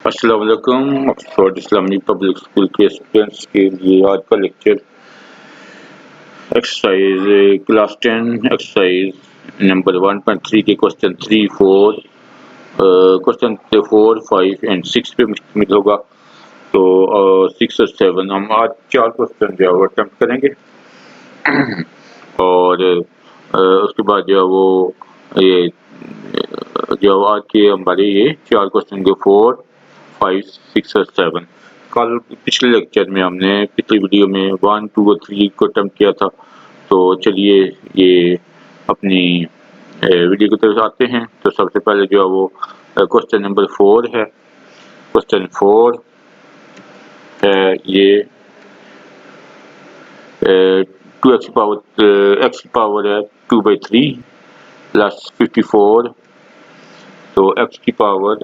अस्सलाम वालेकुम। Oxford Islamic public school के स्टूडेंट्स के लिए आज का lecture exercise class 10 exercise number 1.3 के क्वेश्चन 3, 4, क्वेश्चन 4, 5 एंड 6 पे मुश्तमिल होगा। तो 6 और 7 हम आज 4 क्वेश्चन जो है वो अटेम्प्ट करेंगे और उसके बाद जो है वो ये जो आज के हमारे ये 4 क्वेश्चन के 4, 5, 6 और 7 कल पिछले लेक्चर में हमने पिछली वीडियो में 1, 2 और 3 को अटेम्प्ट किया था। तो चलिए ये अपनी वीडियो की तरफ आते हैं। तो सबसे पहले जो है वो क्वेश्चन नंबर 4 है। क्वेश्चन 4 है ये 2x पावर है 2/3 प्लस 54। तो x की पावर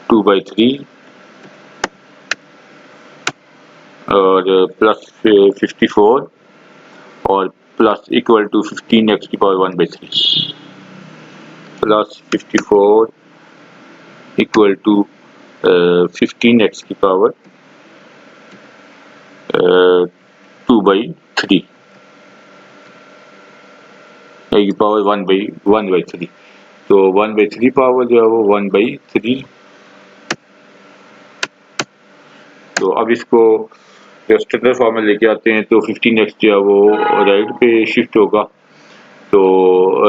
2/3 और प्लस 54 और प्लस इक्वल टू 15x की power 1/3 plus 54 equal to 15x की पावर 2/3 की पावर 1/3। तो 1/3 पावर जो है वो 1/3। तो अब इसको स्टैंडर्ड फॉर्म में लेके आते हैं। तो 15x जो है वो राइट पे शिफ्ट होगा, तो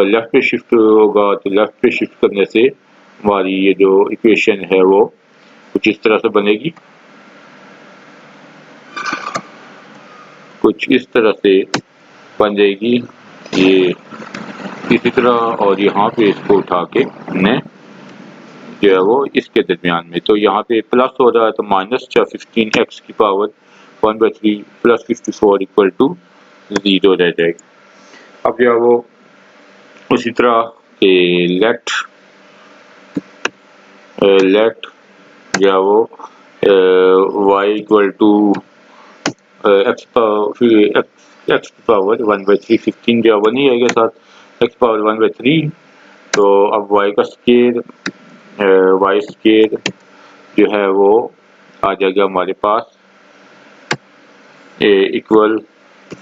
लेफ्ट पे शिफ्ट होगा। तो लेफ्ट पे शिफ्ट करने से हमारी ये जो इक्वेशन है वो कुछ इस तरह से बनेगी, कुछ इस तरह से बन जाएगी ये इसी तरह। और यहाँ पे इसको उठा के हमने जो है वो इसके दरमियान में, तो यहाँ पे प्लस हो रहा है तो माइनस 15x की पावर 1/3 प्लस 54 इक्वल टू 0 रह जाएगा। अब जो है वो उसी तरह लेट जो है वो y इक्वल टू एक्स की पावर 1/3 15 जो है वो नहीं आएगा साथ x पावर 1/3। तो अब y का स्केयर y स्केयर जो है वो आ जाएगा हमारे पास इक्वल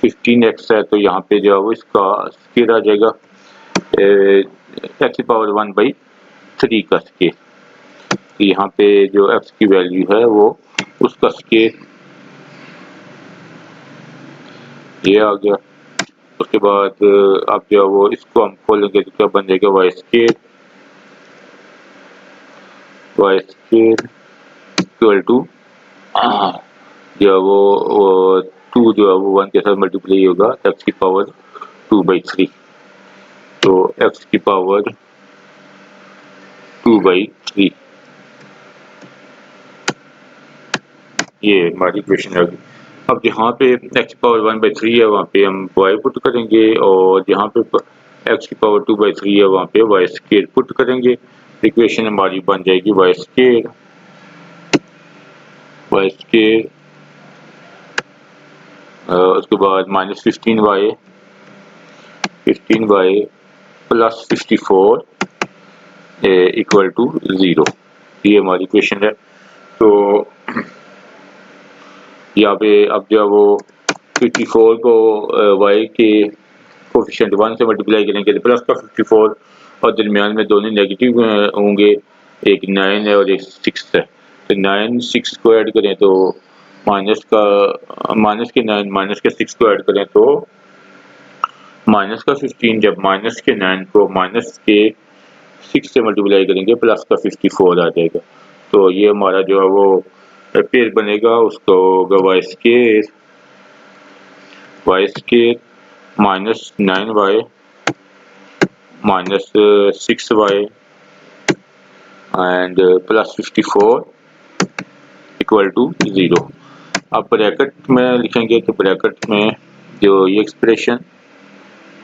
15x है। तो यहाँ पे जो है वो इसका स्केयर आ जाएगा x की पावर 1/3 का स्केयर। तो यहाँ पे जो x की वैल्यू है वो उसका स्केयर ये आ गया। उसके बाद अब जो है वो इसको हम खोलेंगे तो क्या बन जाएगा y स्केयर इक्वल टू जो है वो 2 जो है वो 1 के साथ मल्टीप्लाई होगा x की पावर 2/3। तो x की पावर 2/3 ये हमारी इक्वेशन है। अब जहाँ पे x की पावर 1/3 है वहाँ पे हम y पुट करेंगे, और जहाँ पे x की पावर 2/3 है वहाँ पे y स्केयर पुट करेंगे। इक्वेशन हमारी बन जाएगी y स्केयर उसके बाद minus 15y plus 54 equal to 0। ये हमारी इक्वेशन है। तो यहाँ पे अब जो वो 54 को y के कोफिशिएंट 1 से मल्टीप्लाई करेंगे तो प्लस का 54 और दरमियान में दोनों नेगेटिव होंगे, एक 9 है और एक 6 है। तो 9 6 को ऐड करें तो माइनस के 9 माइनस के 6 को ऐड करें तो माइनस का 15। जब माइनस के 9 को माइनस के 6 से मल्टीप्लाई करेंगे प्लस का 54 आ जाएगा। तो ये हमारा जो है वो पेयर बनेगा, उसको होगा y square minus 9y minus 6y and plus 54 equal to 0। अब ब्रैकेट में लिखेंगे तो ब्रैकेट में जो ये एक्सप्रेशन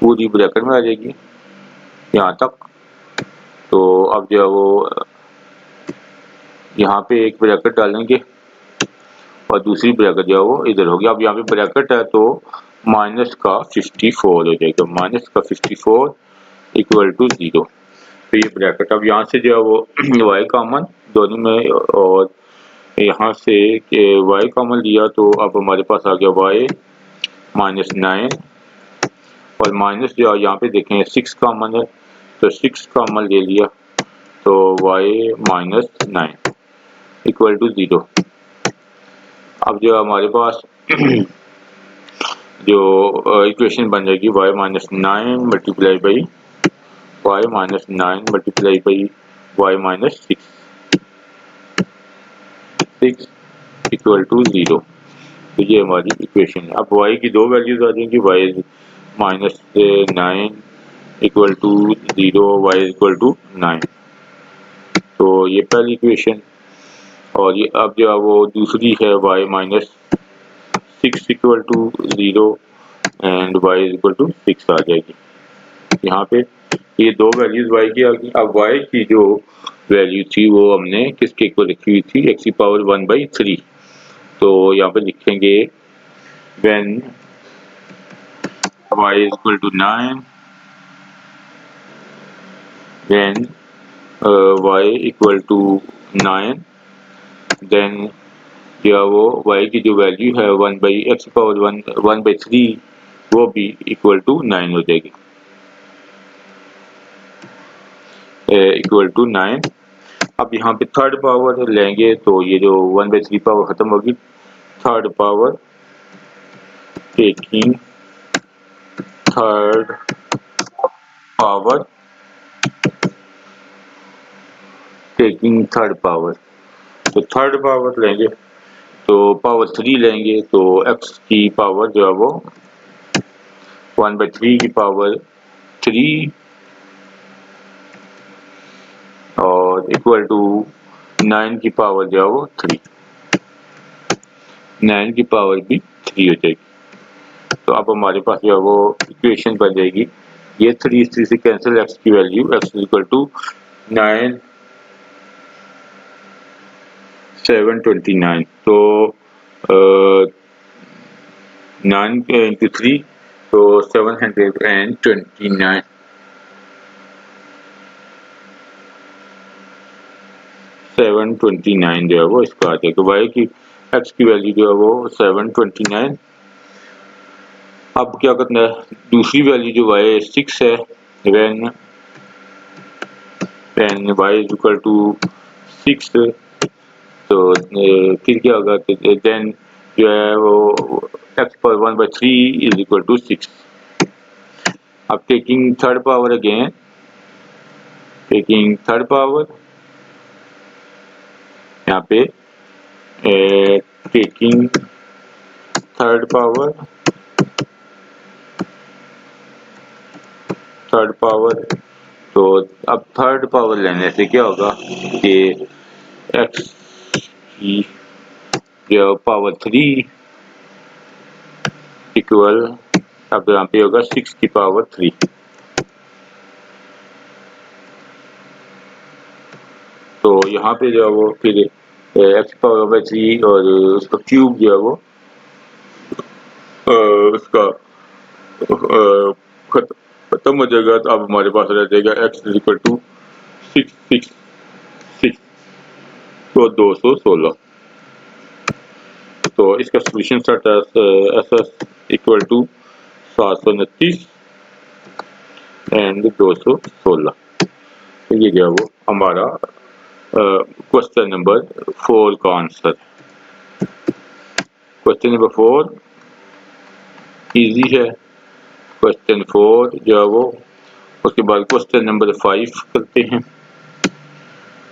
पूरी ब्रैकेट में आ जाएगी यहाँ तक। तो अब जो है वो यहाँ पे एक ब्रैकेट डालेंगे और दूसरी ब्रैकेट जो है वो इधर होगी। अब यहाँ पे ब्रैकेट है तो माइनस का 54 हो जाएगा, माइनस का 54 इक्वल टू 0। तो ये ब्रैकेट, अब यहाँ से जो है वो वाई कॉमन दोनों में, और यहाँ से वाई कॉमन लिया तो अब हमारे पास आ गया वाई -9 और माइनस जो यहाँ पे देखें 6 कॉमन है तो 6 कॉमन ले लिया तो वाई -9 इक्वल टू 0। अब जो हमारे पास जो इक्वेशन बन जाएगी y -9 multiply by y -9 multiply by y -6 equal to 0। तो ये हमारी इक्वेशन है। अब वाई की दो वैल्यूज आ जाएंगी, y -9 equal to 0, y equal to 9। तो ये पहली इक्वेशन, और ये अब जो है वो दूसरी है y -6 equal to 0 and y equal to 6 आ जाएगी। यहाँ पे ये दो वैल्यूज वाई की आ गई। अब वाई की जो वैल्यू थी वो हमने किसके इक्वल रखी हुई थी, x की पावर 1/3। तो यहाँ पे लिखेंगे when y is equal to 9, when y equal to 9, then जो है वो y की जो वैल्यू है 1/x पावर 1/3 वो भी इक्वल टू 9 हो जाएगी, इक्वल टू 9। अब यहाँ पे थर्ड पावर लेंगे तो ये जो 1/3 पावर खत्म होगी, third power taking third power तो थर्ड पावर लेंगे तो पावर 3 लेंगे तो x की पावर जो है वो 1/3 की पावर 3 और इक्वल टू 9 की पावर जो है वो 3, 9 की पावर भी 3 हो जाएगी। तो अब हमारे पास जो है वो इक्वेशन बन जाएगी, ये 3 से कैंसिल, x की वैल्यू x इक्वल टू 9 729। तो 9 इंटू 3 तो 729, 729 जो है वो इसका आ जाएगा। वाई की x की वैल्यू जो है वो 729। अब क्या करना है, दूसरी वैल्यू जो y 6 है, when y is equal to 6 तो फिर क्या होगा कि देन जो है वो x power 1/3 is equal to 6। अब taking third power again, taking third power यहाँ पे टेकिंग थर्ड पावर तो अब थर्ड पावर लेने से क्या होगा कि x की जो पावर 3 इक्वल, अब यहाँ पे होगा 6 की पावर 3। तो यहाँ पे जो है वो फिर x पावर 3 और उसका क्यूब जो है वो उसका खत्म हो जाएगा। तो अब हमारे पास रह जाएगा x इज इक्वल टू 666 तो 216। तो इसका solution set S S equal to 729 and 216। तो ये जो है वो हमारा क्वेश्चन नंबर 4 का आंसर। क्वेश्चन नंबर 4 इजी है। क्वेश्चन 4 जो है वो, उसके बाद क्वेश्चन नंबर 5 करते हैं।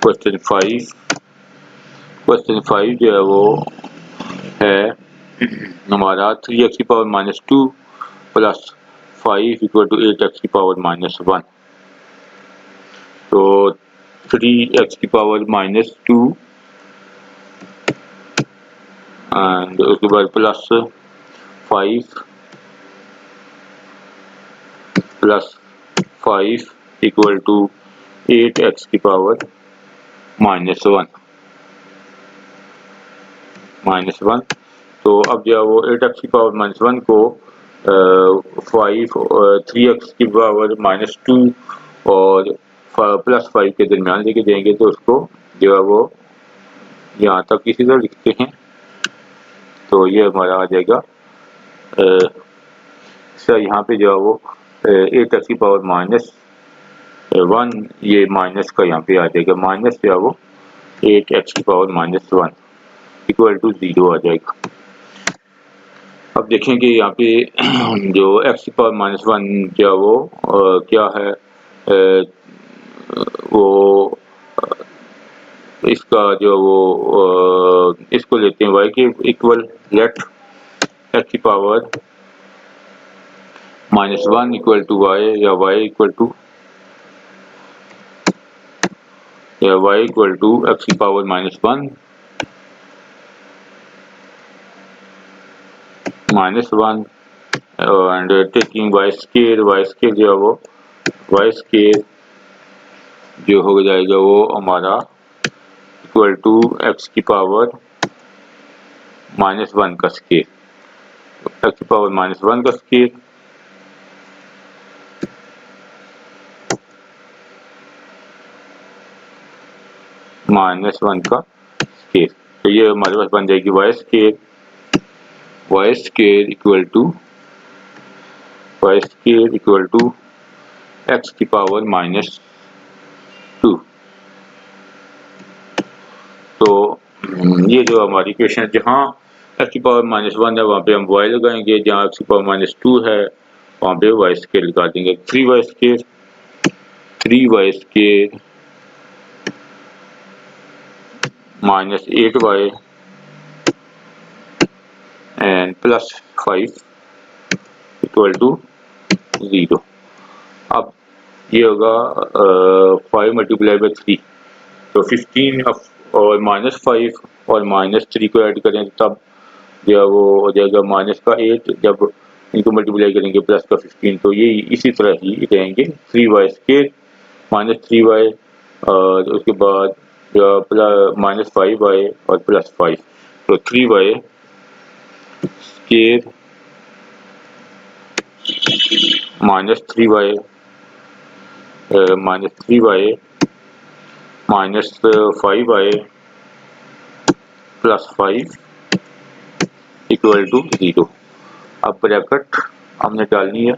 क्वेश्चन 5 जो है वो है हमारा 3x की power -2 plus 5 equal to 8x की पावर -1। तो 3x की पावर -2 एंड उसके बाद प्लस 5 इक्वल टू 8x की पावर -1। तो अब जो है वो 8x की पावर -1 को 3x की पावर -2 और +5 के दरमियान लेके जाएंगे तो उसको जो है वो यहाँ तक इसी तरह लिखते हैं। तो ये हमारा आ जाएगा सर यहाँ पे जो है वो 8x⁻⁻1 ये माइनस का यहाँ पे आ जाएगा, माइनस जो है वो 8x⁻−1 इक्वल टू 0 आ जाएगा। अब देखेंगे यहाँ पे जो x⁻−1 जो है वो क्या है, वो इसका जो वो इसको लेते हैं y के equal, let x⁻−1 equal to y या y equal to x⁻−1 -1 and taking y square जो है वो y square जो हो जाएगा वो हमारा इक्वल टू x⁻−1 का स्केयर, x⁻−1 का स्केयर -1 का स्केयर। तो ये हमारे पास बन जाएगी y square equal to x⁻−2। तो ये जो हमारी इक्वेशन है, जहाँ x⁻−1 है वहाँ पे हम y लगाएंगे, जहाँ x⁻−2 है वहाँ पे y स्केयर लगा देंगे। 3y square -8y and +5 equal to 0। अब ये होगा 5 मल्टीप्लाई बाई 3 तो 15 और -5 और -3 को ऐड करें तब जो है वो हो जाएगा -8, जब इनको मल्टीप्लाई करेंगे प्लस का 15, तो ये इसी तरह ही रहेंगे। 3y स्केयर -3y और उसके बाद -5y और +5, तो 3y square -3y -5y +5 equal to 0। अब ब्रैकेट हमने डालनी है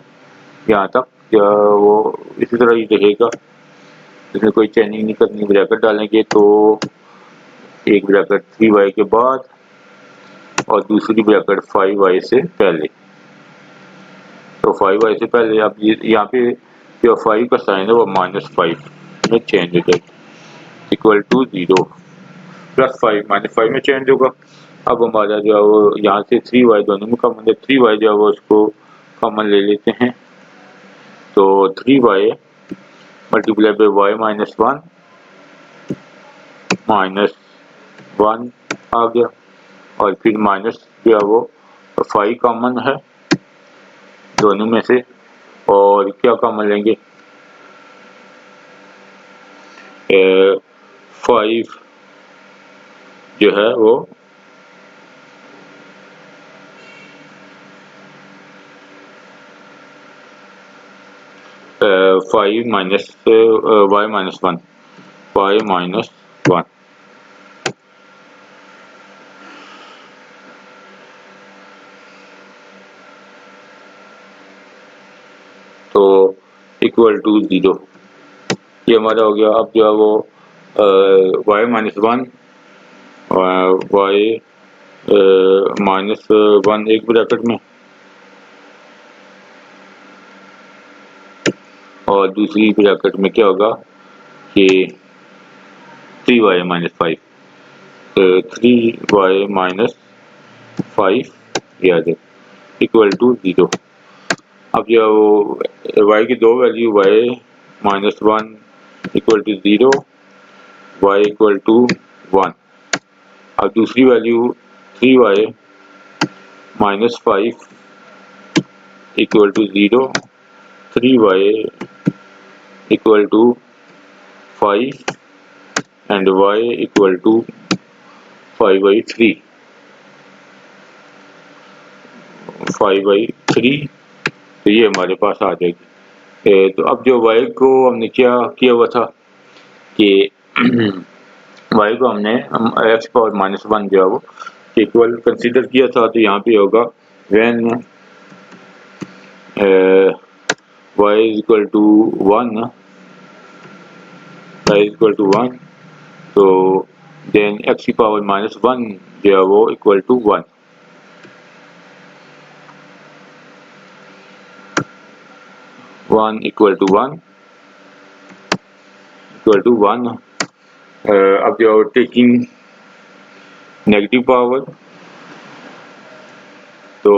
यहाँ तक, या वो इसी तरह ही रहेगा, इसमें कोई चेंजिंग नहीं करनी। ब्रैकेट डालेंगे तो एक ब्रैकेट 3y के बाद और दूसरी ब्रैकेट 5y से पहले, तो 5y से पहले अब यहाँ पे जो 5 का साइन है वो -5 में चेंज हो जाएगा इक्वल टू 0, +5 -5 में चेंज होगा। अब हमारा जो है वो यहाँ से 3y दोनों में कॉमन है, 3y जो है वो उसको कॉमन ले लेते हैं, तो 3y मल्टीप्लाई बाई y -1 आ गया, और फिर माइनस जो है वो 5 कॉमन है दोनों में से, और क्या कॉमन लेंगे 5 जो है वो 5 माइनस y -1 तो इक्वल टू 0, ये हमारा हो गया। अब जो है वो y -1 -1 एक ब्रैकेट में और दूसरी ब्रैकेट में क्या होगा कि 3y -5 ये आ जाए इक्वल टू 0। अब जो वो y की दो value y -1 equal to 0, y equal to 1। अब दूसरी वैल्यू 3y -5 equal to 0, 3y equal to 5 and y equal to 5/3 तो ये हमारे पास आ जाएगी। तो अब जो y को हमने क्या किया हुआ था कि y को हमने x पावर माइनस वन जो है वो इक्वल कंसीडर किया था, तो यहाँ पे होगा when y is equal to one, y is equal to one, तो देन x की पावर माइनस वन जो है वो equal to one. One equal to one equal to one. अब जो टेकिंग नेगेटिव पावर, तो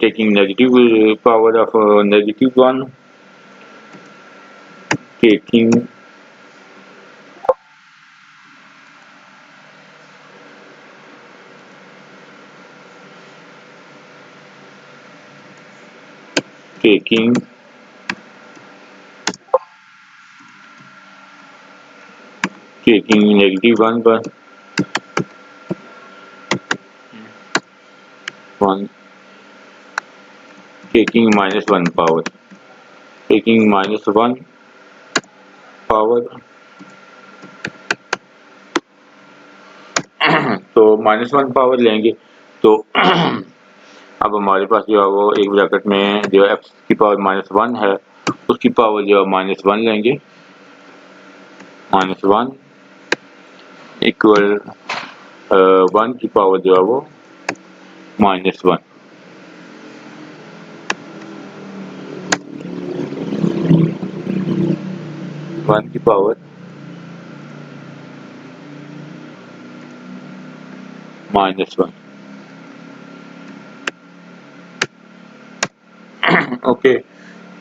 taking negative power of negative one, taking taking taking negative one by one, taking minus one power, taking minus one power, तो minus one power लेंगे तो अब हमारे पास जो है वो एक ब्रैकेट में जो x की पावर माइनस वन है उसकी पावर जो है माइनस वन लेंगे, माइनस वन इक्वल वन की पावर जो है वो माइनस वन। वन की पावर माइनस वन। ओके,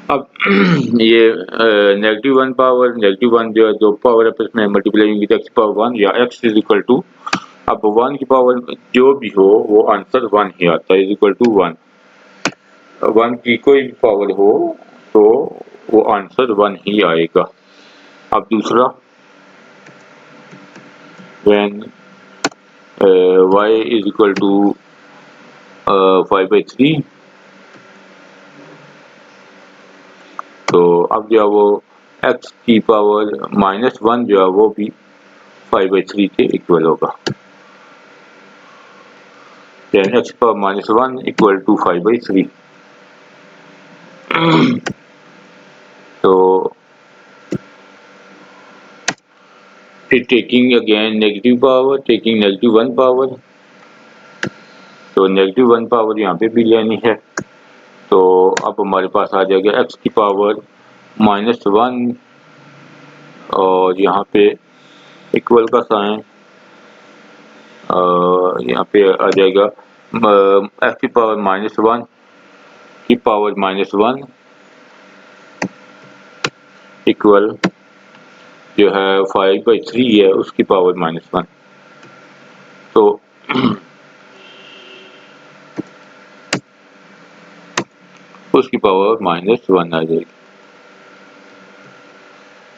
अब ये negative one power negative one जो है दो पावर आपस में मल्टीप्लाई होंगी तो एक्स पावर वन या एक्स इज इक्वल टू, अब वन की पावर जो भी हो वो आंसर वन ही आता है, is equal to one. One की कोई भी पावर हो तो वो आंसर वन ही आएगा। अब दूसरा, when y is equal to 5/3, तो अब जो है वो x की पावर माइनस वन जो है वो भी 5/3 के इक्वल होगा। Then x power minus 1 equal to 5/3. So taking again negative power, taking negative 1 power, तो नेगेटिव 1 पावर यहाँ पे भी लेनी है, तो अब हमारे पास आ जाएगा x की पावर माइनस वन और यहाँ पे इक्वल का साइन, यहाँ पे आ जाएगा x की पावर माइनस वन की पावर माइनस वन इक्वल जो है 5/3 है उसकी पावर माइनस वन, तो उसकी पावर माइनस वन आ जाएगी।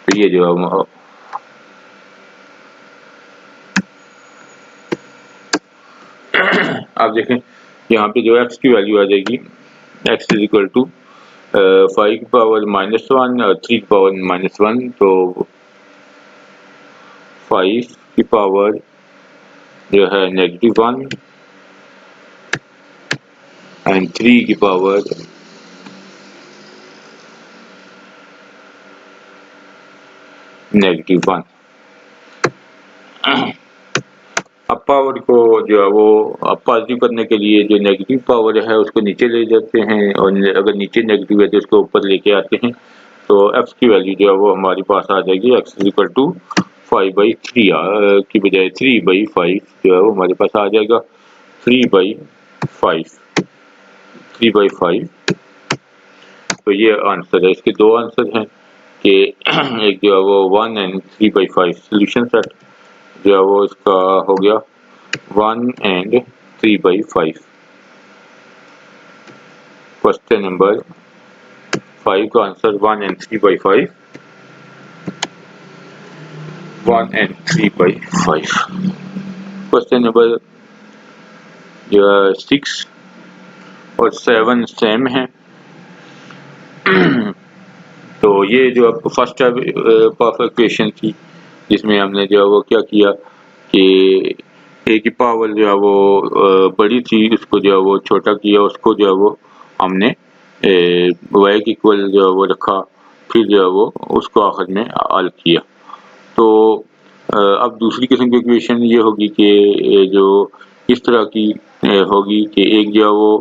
तो ये जो है आप देखें यहाँ पे जो x की वैल्यू आ जाएगी, x इज इक्वल टू 5 की पावर माइनस वन और 3 की पावर माइनस वन, तो 5 की पावर जो है नेगेटिव वन एंड 3 की पावर नेगेटिव वन। अब पावर को जो है वो पॉजिटिव करने के लिए जो नेगेटिव पावर है उसको नीचे ले जाते हैं और अगर नीचे नेगेटिव है तो उसको ऊपर लेके आते हैं, तो x की वैल्यू जो है वो हमारे पास आ जाएगी x इज इक्वल टू 5/3 की बजाय 3/5 जो है वो हमारे पास आ जाएगा 3/5, 3/5। तो ये आंसर है, इसके दो आंसर हैं कि एक जो है वो 1 एंड 3/5 सोल्यूशन सेट जो है वो इसका हो गया 1 एंड 3/5। क्वेश्चन नंबर 5 का answer 1 and 3/5, 1 and 3/5। Question number 6, और 7 सेम है। तो ये जो आपको फर्स्ट पार्ट इक्वेशन थी, जिसमें हमने जो है वो क्या किया कि ए की पावर जो है वो बड़ी थी, उसको जो है वो छोटा किया, उसको जो है वो हमने वाई की इक्वल जो है वो रखा, फिर जो है वो उसको आखिर में हल किया। तो अब दूसरी किस्म की इक्वेशन ये होगी कि जो इस तरह की होगी कि एक जो है वो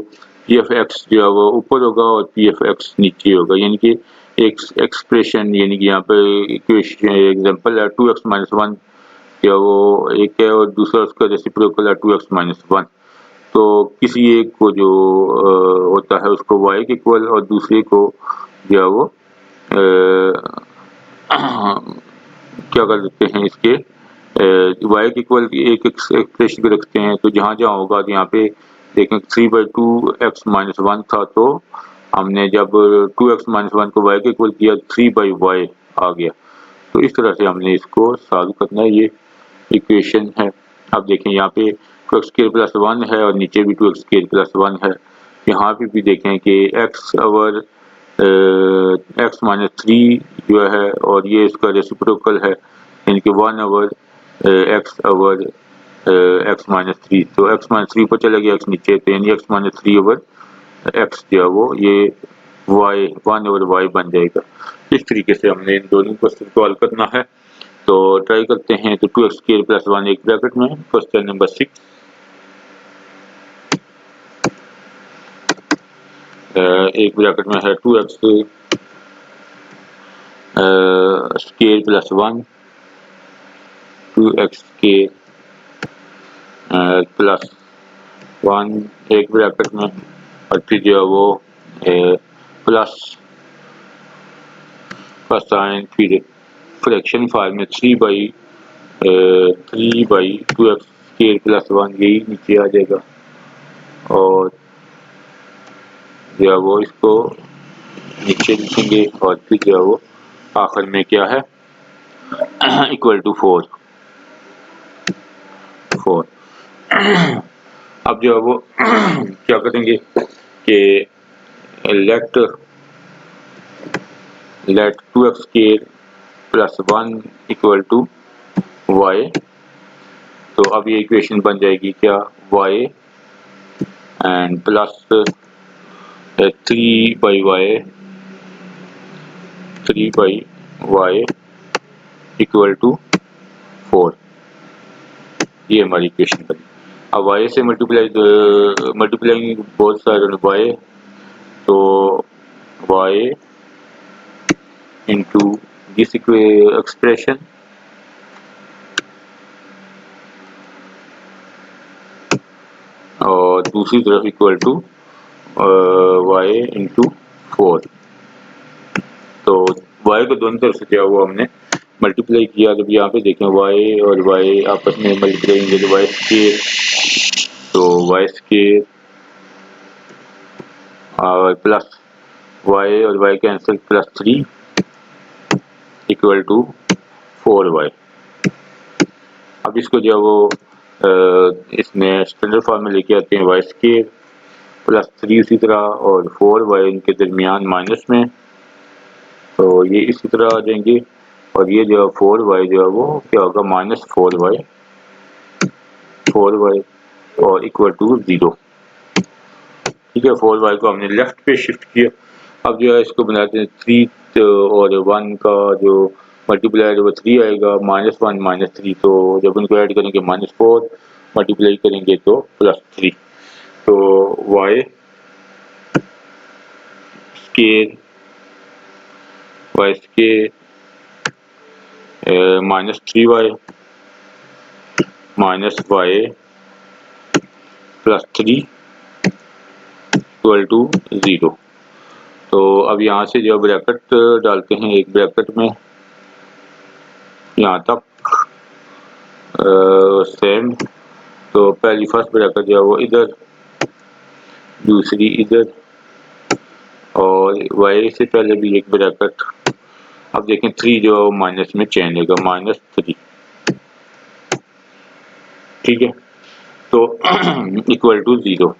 पी एफ एक्स जो है वो ऊपर होगा और पी एफ एक्स नीचे होगा, यानी कि एक एक्सप्रेशन, यानी कि यहाँ पे इक्वेशन एग्जांपल है 2x माइनस 1 या वो एक है और दूसरा उसका रेसिप्रोकल है 2x माइनस 1। तो किसी एक को जो होता है उसको y के इक्वल और दूसरे को जो है वो क्या कर देते हैं इसके y के इक्वल एक एक्सप्रेशन को रखते हैं। तो जहाँ जहाँ होगा तो यहाँ पे देखें 3/2x-1 था, तो हमने जब 2x-1 को y के इक्वल किया 3/y आ गया। तो इस तरह से हमने इसको सॉल्व करना है, ये इक्वेशन है। अब देखें यहाँ पे 2x² + 1 है और नीचे भी 2x² + 1 है। यहाँ पे भी देखें कि x ओवर x-3 जो है और ये इसका रेसिप्रोकल है, यानी कि 1 ओवर x ओवर x-3। तो x-3 ऊपर चला गया, x नीचे, तो यानी x-3 ओवर x जो है वो ये y 1 ओवर y बन जाएगा। इस तरीके से हमने इन दोनों क्वेश्चन को हल करना है। तो ट्राई करते हैं। तो 2x² + 1 एक ब्रैकेट में, क्वेश्चन नंबर 6 एक ब्रैकेट में है 2x² + 1 2x² + 1 एक ब्रैकेट में, और फिर जो है वो प्लस का साइन, फिर फ्रैक्शन फॉर्म में 3/2x² + 1 यही नीचे आ जाएगा, और जो है वो इसको नीचे लिखेंगे, और फिर जो है वो आखिर में क्या है इक्वल टू 4। अब जो है वो क्या करेंगे कि late 2x² + 1 equal to y। तो अब ये इक्वेशन बन जाएगी क्या, y and plus 3/y equal to 4। ये हमारी इक्वेशन बनी। अब y से मल्टीप्लाई बहुत सारे y, तो y इंटू दिस एक्सप्रेशन और दूसरी तरफ इक्वल टू y इंटू 4। तो y को दोनों तरफ से क्या हुआ हमने मल्टीप्लाई किया। जब यहाँ पे देखें y और y आपस में मल्टीप्लाई होंगे तो y² और प्लस y और y cancel +3 equal to 4y। अब इसको जो वो इसमें स्टैंडर्ड फॉर्म में लेके आते हैं y² +3 इसी तरह और 4y इनके दरमियान माइनस में, तो ये इसी तरह आ जाएंगे, और ये जो 4y जो है वो क्या होगा -4y और इक्वल टू 0। ठीक है, 4y को हमने लेफ्ट पे शिफ्ट किया। अब जो है इसको बनाते हैं 3 और 1 का जो मल्टीप्लाई वो 3 आएगा, -1 -3, तो जब उनको ऐड करेंगे -4, मल्टीप्लाई करेंगे तो +3। तो y² -3y -y +3 equal to 0। तो अब यहाँ से जो ब्रैकेट डालते हैं, एक ब्रैकेट में यहाँ तक सेम। तो पहली फर्स्ट ब्रैकेट जो है वो इधर, दूसरी इधर, और y से पहले भी एक ब्रैकेट। अब देखें 3 जो माइनस में चेंज होगा -3। ठीक है, तो इक्वल टू 0।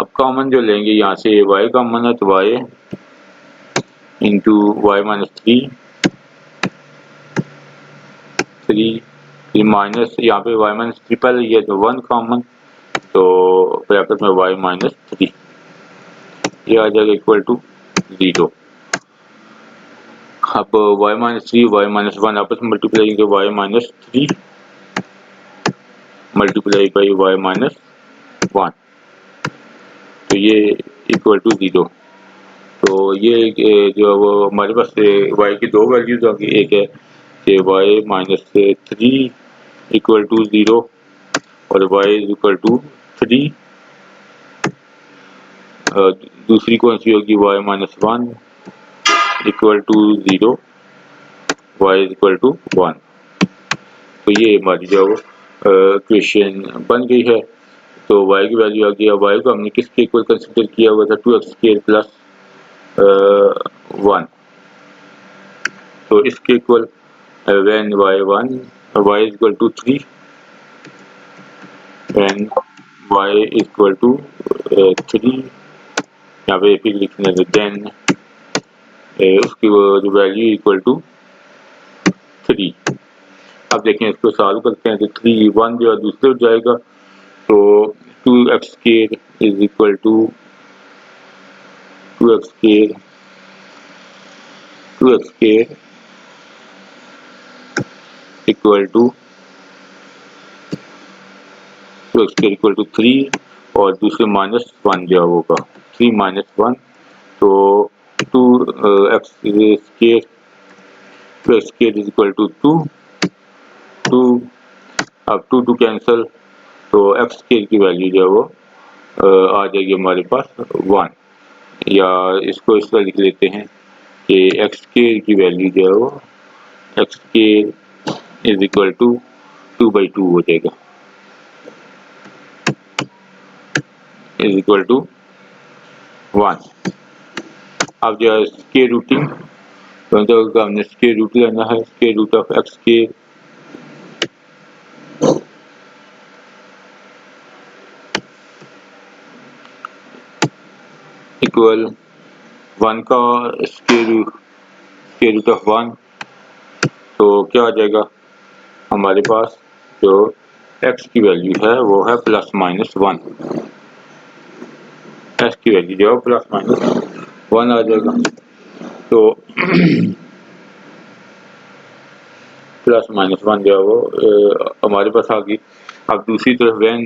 अब कॉमन जो लेंगे यहाँ से y कॉमन है तो y into y minus three minus यहाँ पे y माइनस थ्री पहले ये तो 1 कॉमन तो ब्रैकेट में y माइनस थ्री ये आ जाएगा इक्वल टू 0। अब y minus three y minus one आपस में मल्टीप्लाई करेंगे y minus three multiply by y minus one तो ये इक्वल टू 0। तो ये जो वो हमारे पास y की दो वैल्यूज होगी, एक है कि y minus three equal to 0 और y इज इक्वल टू 3। दूसरी कौन सी होगी y minus one equal to 0 y is equal to 1। तो ये हमारी जो इक्वेशन बन गई है। तो y की वैल्यू आ गई है। y को हमने किसके इक्वल कंसिडर किया हुआ था 2x² प्लस 1। तो इसके equal when y is equal to 3 when y is equal to 3 यहाँ पे फिर लिखने हैं देन उसकी जो वैल्यू इक्वल टू 3। अब देखें इसको सॉल्व करते हैं तो 3 1 जो है दूसरे हो जाएगा तो 2x² is equal to 2x² equal to 2x² equal to 3 और दूसरे माइनस 1 जो होगा 3 माइनस 1 तो 2x² इज इक्वल टू 2 अब 2 कैंसल तो x² की वैल्यू जो है वो आ जाएगी हमारे पास 1 या इसको इस तरह लिख लेते हैं कि x² की वैल्यू जो है वो x² इज इक्वल टू 2/2 हो जाएगा इज इक्वल टू 1। अब जो है स्क्वायर रूटिंग तो हमने स्क्वायर रूट लेना है square root of x² equal 1 का स्क्वायर रूट ऑफ 1 तो क्या आ जाएगा हमारे पास जो x की वैल्यू है वो है प्लस माइनस 1। x की वैल्यू जो है प्लस माइनस 1 आ जाएगा तो प्लस माइनस 1 जो है वो हमारे पास आ गई। अब दूसरी तरफ व्हेन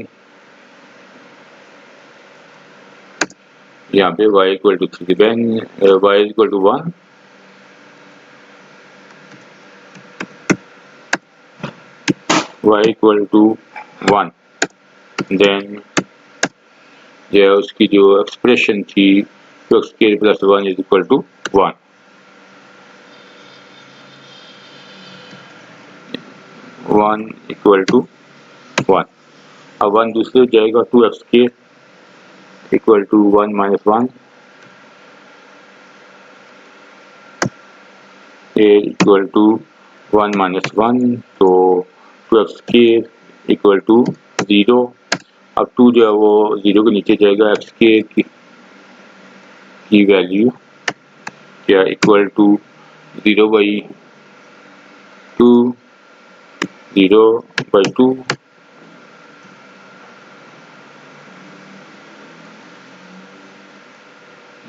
यहाँ पे y equal to 3 when y equal to 1 y equal to 1 then जो है उसकी जो एक्सप्रेशन थी तो x² plus 1 is equal to 1 1 equal to 1। अब 1 दूसरे जाएगा 2x² equal to 1 minus 1 equal to 1 minus 1 तो 2x² इक्वल टू 0। अब 2 जो है वो 0 के नीचे जाएगा x² की वैल्यू क्या इक्वल टू 0/2 0/2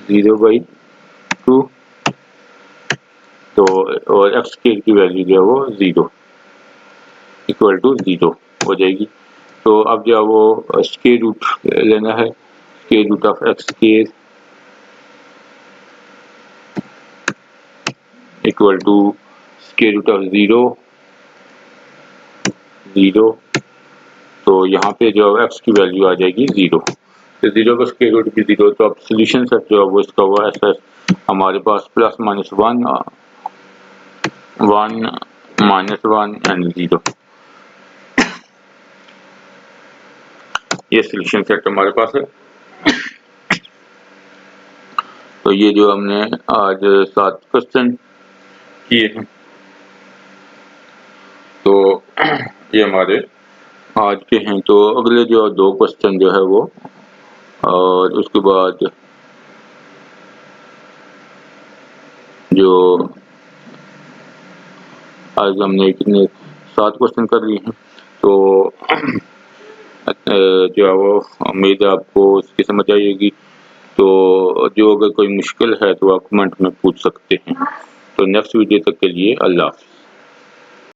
0/2 तो और x² की वैल्यू जो है वो 0 इक्वल टू 0 हो जाएगी। तो अब जो है वो स्क्वायर रूट लेना है square root of x² equal to square root of 0 तो यहाँ पे जो है x की वैल्यू आ जाएगी 0 तो 0 का स्क्वायर रूट भी 0 तो अब सोल्यूशन सेट जो है वो इसका हुआ ऐसा हमारे पास प्लस माइनस 1 माइनस 1 एंड 0 ये सोल्यूशन सेट हमारे पास है। तो ये जो हमने आज 7 क्वेश्चन किए हैं तो ये हमारे आज के हैं। तो अगले जो 2 क्वेश्चन जो है वो और उसके बाद जो आज हमने कितने 7 क्वेश्चन कर लिए हैं, तो जो है वो उम्मीद है आपको इसकी समझ आई होगी। तो जो अगर कोई मुश्किल है तो आप कमेंट में पूछ सकते हैं। तो नेक्स्ट वीडियो तक के लिए अल्लाह हाफ़िज़।